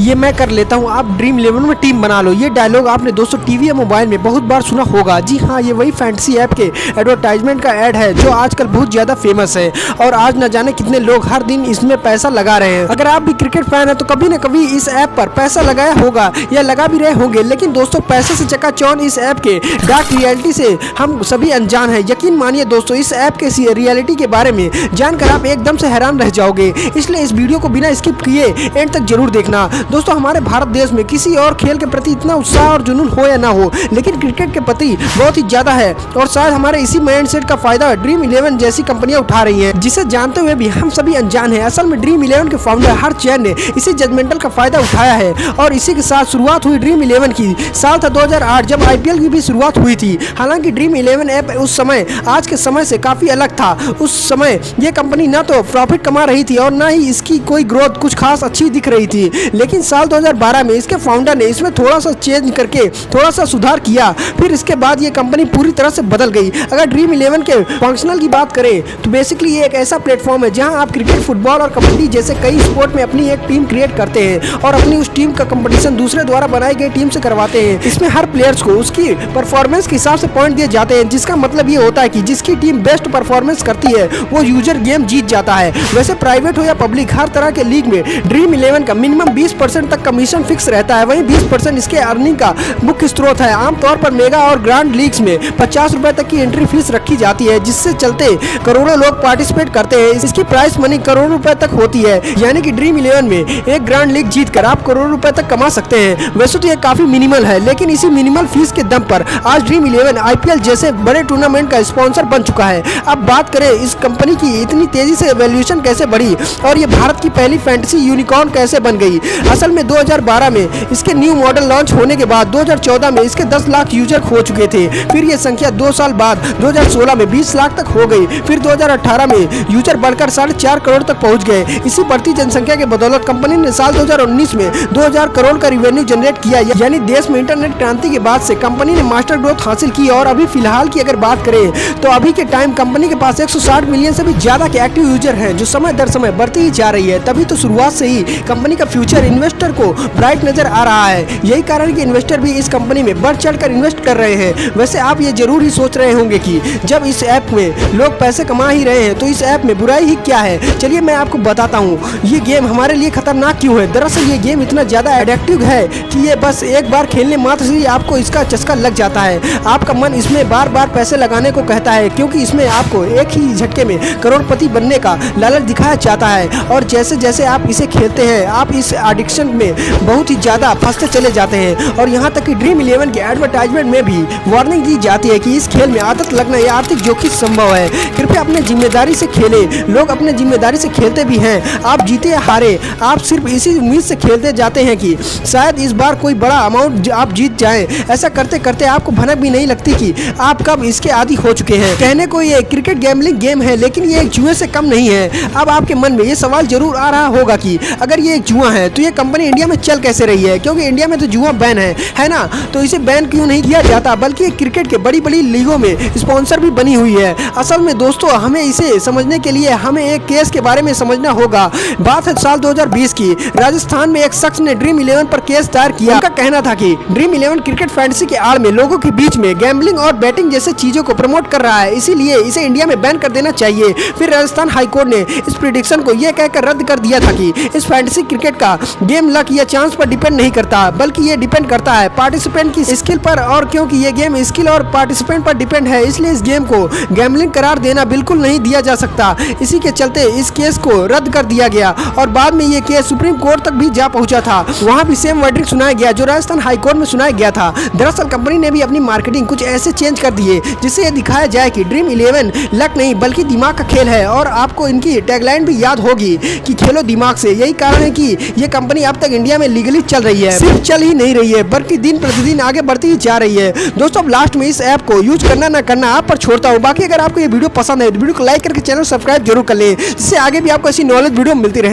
ये मैं कर लेता हूँ, आप ड्रीम 11 में टीम बना लो। ये डायलॉग आपने दोस्तों टीवी या मोबाइल में बहुत बार सुना होगा। जी हाँ, ये वही फैंटेसी ऐप के एडवर्टाइजमेंट का ऐड है जो आजकल बहुत ज़्यादा फेमस है और आज न जाने कितने लोग हर दिन इसमें पैसा लगा रहे हैं। अगर आप भी क्रिकेट फैन है तो कभी न कभी इस ऐप पर पैसा लगाया होगा या लगा भी रहे होंगे, लेकिन दोस्तों पैसे से चकाचौंध इस ऐप के डार्क रियलिटी से हम सभी अनजान हैं। यकीन मानिए दोस्तों, इस ऐप के रियलिटी के बारे में जानकर आप एकदम से हैरान रह जाओगे, इसलिए इस वीडियो को बिना स्किप किए एंड तक जरूर देखना। दोस्तों, हमारे भारत देश में किसी और खेल के प्रति इतना उत्साह और जुनून हो या ना हो, लेकिन क्रिकेट के प्रति बहुत ही ज्यादा है और शायद हमारे इसी माइंडसेट का फायदा ड्रीम 11 जैसी कंपनियां उठा रही हैं, जिसे जानते हुए भी हम सभी अनजान हैं। असल में ड्रीम 11 के फाउंडर हर्ष जैन ने इसी जजमेंटल का फायदा उठाया है और इसी के साथ शुरुआत हुई ड्रीम 11 की। साल था 2008 जब IPL की भी शुरुआत हुई थी। हालांकि ड्रीम 11 ऐप उस समय आज के समय से काफी अलग था। उस समय ये कंपनी ना तो प्रॉफिट कमा रही थी और ना ही इसकी कोई ग्रोथ कुछ खास अच्छी दिख रही थी, लेकिन साल 2012 में इसके फाउंडर ने इसमें थोड़ा सा चेंज करके थोड़ा सा सुधार किया। फिर इसके बाद ये कंपनी पूरी तरह से बदल गई। अगर ड्रीम 11 के फंक्शनल की बात करें तो बेसिकली ये एक ऐसा प्लेटफॉर्म है जहां आप क्रिकेट, फुटबॉल और कबड्डी जैसे कई स्पोर्ट में अपनी एक टीम क्रिएट करते हैं और अपनी उस टीम का कंपटीशन दूसरे द्वारा बनाई गई टीम से करवाते हैं। इसमें हर प्लेयर्स को उसकी परफॉर्मेंस के हिसाब से पॉइंट दिए जाते हैं, जिसका मतलब ये होता है कि जिसकी टीम बेस्ट परफॉर्मेंस करती है वो यूजर गेम जीत जाता है। वैसे प्राइवेट हो या पब्लिक, हर तरह के लीग में ड्रीम 11 का मिनिमम 20% तक कमीशन फिक्स रहता है। वहीं 20% इसके अर्निंग का मुख्य स्रोत है। आमतौर पर मेगा और ग्रांड लीग्स में 50 रुपए तक की एंट्री फीस रखी जाती है, जिससे चलते करोड़ों लोग पार्टिसिपेट करते हैं। इसकी प्राइस मनी करोड़ों रुपए तक होती है, यानी कि ड्रीम 11 में एक ग्रांड लीग जीतकर आप करोड़ों रुपए तक कमा सकते हैं। वैसे तो ये काफी मिनिमल है, लेकिन इसी मिनिमल फीस के दम पर आज ड्रीम 11 IPL जैसे बड़े टूर्नामेंट का स्पॉन्सर बन चुका है। अब बात करें इस कंपनी की इतनी तेजी से वैल्यूएशन कैसे बढ़ी और ये भारत की पहली फैंटेसी यूनिकॉर्न कैसे बन गई। असल में 2012 में इसके न्यू मॉडल लॉन्च होने के बाद 2014 में इसके 10 लाख यूजर हो चुके थे। फिर ये संख्या 2 साल बाद 2016 में 20 लाख तक हो गई। फिर 2018 में यूजर बढ़कर 4.5 करोड़ तक पहुंच गए। इसी बढ़ती जनसंख्या के बदौलत कंपनी ने साल 2019 में 2000 करोड़ का रिवेन्यू जनरेट किया, यानी देश में इंटरनेट क्रांति के बाद से कंपनी ने मास्टर ग्रोथ हासिल की। और अभी फिलहाल की अगर बात करें तो अभी के टाइम कंपनी के पास 160 मिलियन से भी ज्यादा के एक्टिव यूजर हैं, जो समय दर समय बढ़ती ही जा रही है। तभी तो शुरुआत से ही कंपनी का फ्यूचर इन्वेस्टर को ब्राइट नजर आ रहा है। यही कारण कि इन्वेस्टर भी इस कंपनी में बढ़ चढ़कर इन्वेस्ट कर रहे हैं। वैसे आप ये जरूर ही सोच रहे होंगे कि जब इस ऐप में लोग पैसे कमा ही रहे हैं तो इस ऐप में बुराई ही क्या है। चलिए मैं आपको बताता हूँ ये गेम हमारे लिए खतरनाक क्यों है। दरअसल ये गेम इतना ज्यादा एडिक्टिव है कि ये बस एक बार खेलने मात्र से ही आपको इसका चस्का लग जाता है। आपका मन इसमें बार बार पैसे लगाने को कहता है, क्योंकि इसमें आपको एक ही झटके में करोड़पति बनने का लालच दिखाया जाता है। और जैसे जैसे आप इसे खेलते हैं आप इस एडिक्शन में बहुत ही ज्यादा फंसते चले जाते हैं। और यहाँ तक कि ड्रीम 11 के एडवर्टाइजमेंट में भी वार्निंग दी जाती है कि इस खेल में आदत लगना या आर्थिक जोखिम संभव है। कृपया अपने जिम्मेदारी से खेले। लोग अपने जिम्मेदारी से खेलते भी हैं। आप जीते या हारे, आप सिर्फ इसी उम्मीद से खेलते जाते हैं कि शायद इस बार कोई बड़ा अमाउंट आप जीत जाएं। ऐसा करते करते आपको भनक भी नहीं लगती कि आप कब इसके आदी हो चुके हैं। कहने को ये क्रिकेट गैम्बलिंग गेम है, लेकिन ये एक जुए से कम नहीं है। अब आपके मन में ये सवाल जरूर आ रहा होगा कि अगर ये एक जुआ है तो ये कंपनी इंडिया में चल कैसे रही है, क्योंकि इंडिया में तो जुआ बैन है ना। तो इसे बैन क्यों नहीं किया जाता, बल्कि क्रिकेट के बड़ी बड़ी लीगों में स्पॉन्सर भी बनी हुई है। असल में दोस्तों हमें इसे समझने के लिए हमें एक केस के बारे में समझना होगा। बात है साल 2020 की। राजस्थान में एक शख्स ने ड्रीम 11 पर केस दायर किया। उनका कहना था कि ड्रीम 11 क्रिकेट फैंटेसी के आड़ में लोगों के बीच में गैम्बलिंग और बैटिंग जैसे चीजों को प्रमोट कर रहा है, इसीलिए इसे इंडिया में बैन कर देना चाहिए। फिर राजस्थान हाईकोर्ट ने इस प्रेडिक्शन को यह कहकर रद्द कर दिया था कि इस फैंटेसी क्रिकेट का गेम लक या चांस पर डिपेंड नहीं करता, बल्कि ये डिपेंड करता है पार्टिसिपेंट की स्किल पर। और क्योंकि ये गेम स्किल और पार्टिसिपेंट पर डिपेंड है, इसलिए इस गेम को गैम्बलिंग करार देना बिल्कुल नहीं दिया जा सकता। इसी के चलते इस केस को रद्द कर दिया गया और बाद में ये केस सुप्रीम कोर्ट तक भी जा पहुंचा था। वहां भी सेम वर्डिक्ट सुनाया गया जो राजस्थान हाईकोर्ट में सुनाया गया था। दरअसल कंपनी ने भी अपनी मार्केटिंग कुछ ऐसे चेंज कर दिए जिससे ये दिखाया जाए कि ड्रीम 11 लक नहीं बल्कि दिमाग का खेल है। और आपको इनकी टैगलाइन भी याद होगी कि खेलो दिमाग से। यही कारण है कि ये कंपनी अब तक इंडिया में लीगली चल रही है। सिर्फ चल ही नहीं रही है बल्कि दिन प्रतिदिन आगे बढ़ती ही जा रही है। दोस्तों अब लास्ट में इस ऐप को यूज करना ना करना आप पर छोड़ता हूँ। बाकी अगर आपको ये वीडियो पसंद है तो वीडियो को लाइक करके चैनल सब्सक्राइब जरूर कर लें, जिससे आगे भी आपको ऐसी नॉलेज वीडियो मिलती रहे।